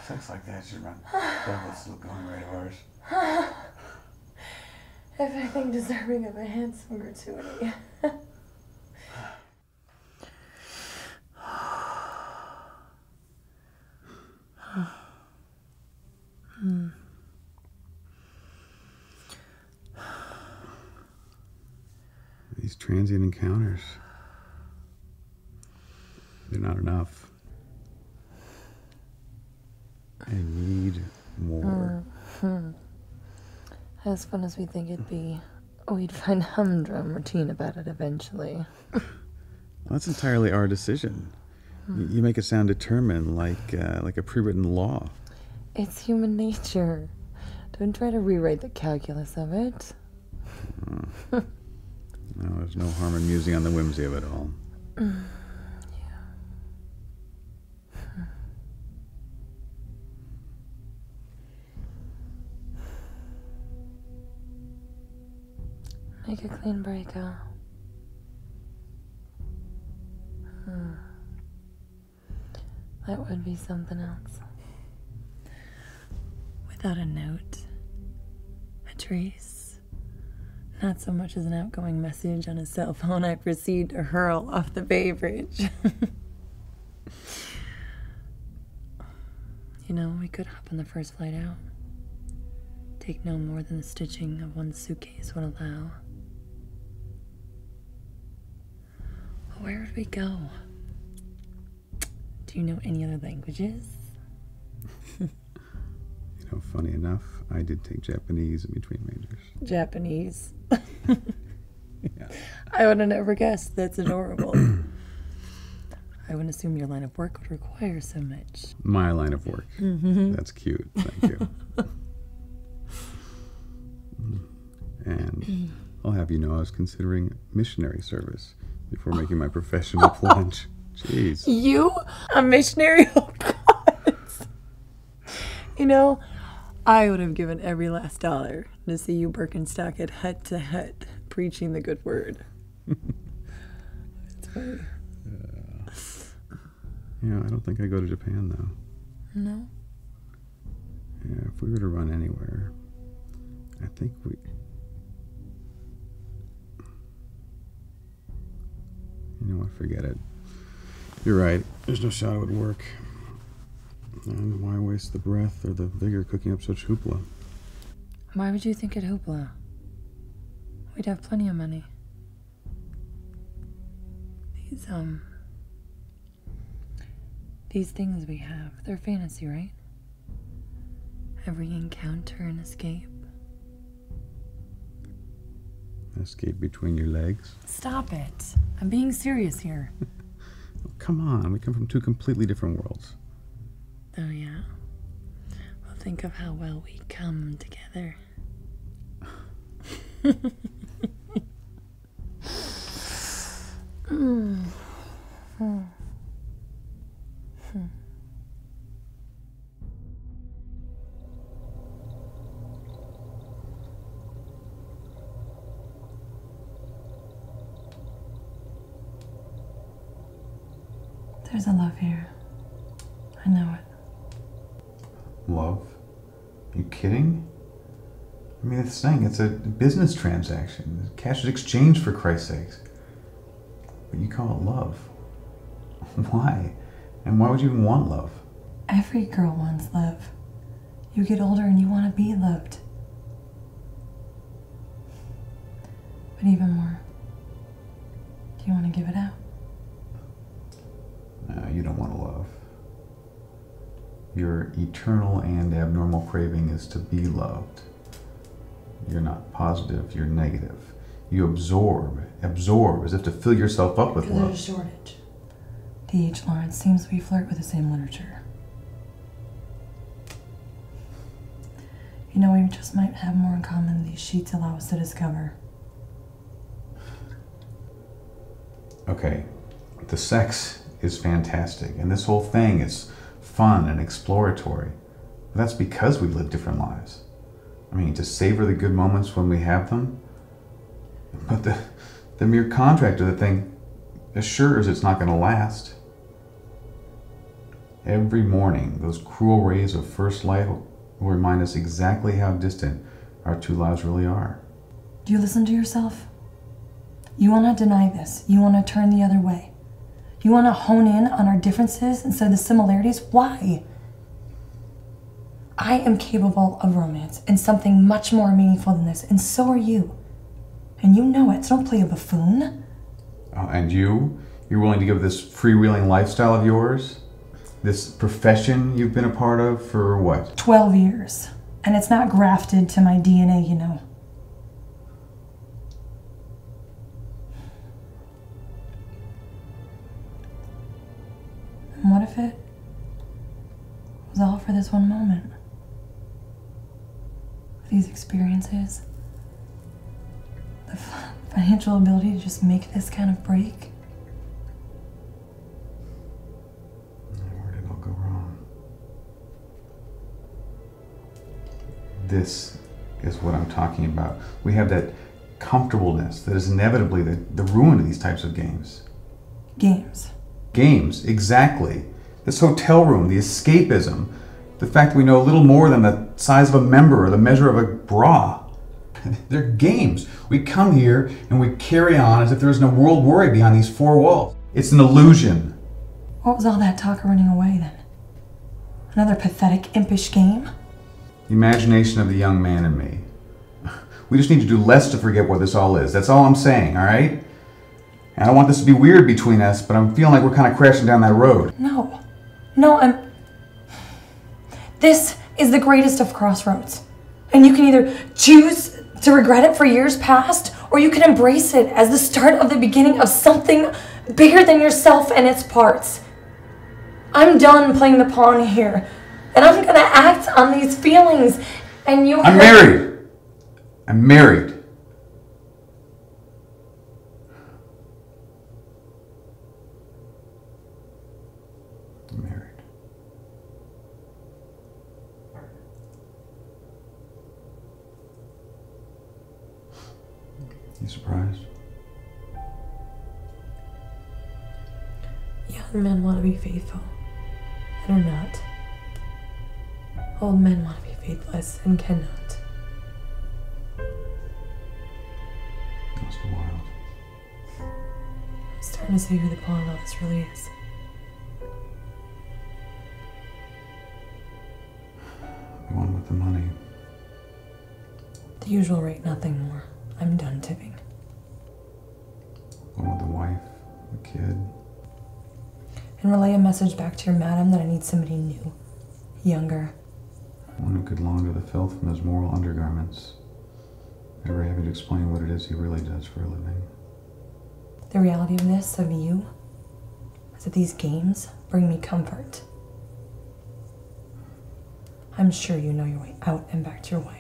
Sex like that should run double still going right of ours. If anything, deserving of a handsome gratuity. These transient encounters, they're not enough. I need more. As fun as we think it'd be, we'd find humdrum routine about it eventually. Well, that's entirely our decision. You make it sound determined, like a pre-written law. It's human nature. Don't try to rewrite the calculus of it. No, there's no harm in musing on the whimsy of it all. Make a clean break, huh? That would be something else. Without a note, a trace, not so much as an outgoing message on a cell phone I proceed to hurl off the Bay Bridge. You know, we could hop on the first flight out. Take no more than the stitching of one suitcase would allow. But where would we go? Do you know any other languages? You know, funny enough, I did take Japanese in between majors. Japanese. Yeah. I would have never guessed. That's adorable. I wouldn't assume your line of work would require so much. My line of work. That's cute. Thank you. And I'll have you know I was considering missionary service before making my professional plunge. Jeez. You? A missionary? Oh, God. You know, I would have given every last dollar to see you Birkenstock at hut to hut preaching the good word. It's funny. Yeah, I don't think I go to Japan, though. No? Yeah, if we were to run anywhere, I think we... You know what, forget it. You're right, there's no shot it would work. And why waste the breath or the vigor cooking up such hoopla? Why would you think it hoopla? We'd have plenty of money. These things we have, they're fantasy, right? Every encounter an escape. Escape between your legs? Stop it. I'm being serious here. Oh, come on, we come from two completely different worlds. Oh, yeah? Well, think of how well we come together. There's a love here. I know it. Love? Are you kidding? I mean, it's saying it's a business transaction. Cash is exchanged, for Christ's sakes. But you call it love. Why? And why would you even want love? Every girl wants love. You get older and you want to be loved. But even more, do you want to give it out? No, you don't want to love. Your eternal and abnormal craving is to be loved. You're not positive, you're negative. You absorb as if to fill yourself up with love. There's a shortage. D.H. Lawrence seems we flirt with the same literature. You know, we just might have more in common than these sheets allow us to discover. Okay, the sex is fantastic, and this whole thing is fun and exploratory. But that's because we've lived different lives. I mean, to savor the good moments when we have them, but the mere contract of the thing assures it's not going to last. Every morning, those cruel rays of first light will remind us exactly how distant our two lives really are. Do you listen to yourself? You want to deny this. You want to turn the other way. You want to hone in on our differences instead of the similarities. Why? I am capable of romance and something much more meaningful than this, and so are you. And you know it, so don't play a buffoon. And you're willing to give this freewheeling lifestyle of yours, this profession you've been a part of for what? 12 years. And it's not grafted to my DNA, you know. And what if it was all for this one moment? These experiences, the financial ability to just make this kind of break. Where did it all go wrong? This is what I'm talking about. We have that comfortableness that is inevitably the ruin of these types of games. Games. Games, exactly. This hotel room, the escapism, the fact that we know a little more than the size of a member or the measure of a bra. They're games. We come here and we carry on as if there is no world worry behind these four walls. It's an illusion. What was all that talk running away then? Another pathetic, impish game? The imagination of the young man in me. We just need to do less to forget what this all is. That's all I'm saying, all right? And I don't want this to be weird between us, but I'm feeling like we're kind of crashing down that road. No, This is the greatest of crossroads. And you can either choose to regret it for years past, or you can embrace it as the start of the beginning of something bigger than yourself and its parts. I'm done playing the pawn here, and I'm gonna act on these feelings, and you— I'm married! I'm married. I'm married. You surprised? Young men want to be faithful and are not. Old men want to be faithless and cannot. That's wild. I'm starting to see who the pawn of this really is. The one with the money. The usual rate, nothing more. I'm done tipping. The one with the wife, the kid. And relay a message back to your madam that I need somebody new, younger. One who could launder the filth from his moral undergarments, never having to explain what it is he really does for a living. The reality of this, of you, is that these games bring me comfort. I'm sure you know your way out and back to your wife.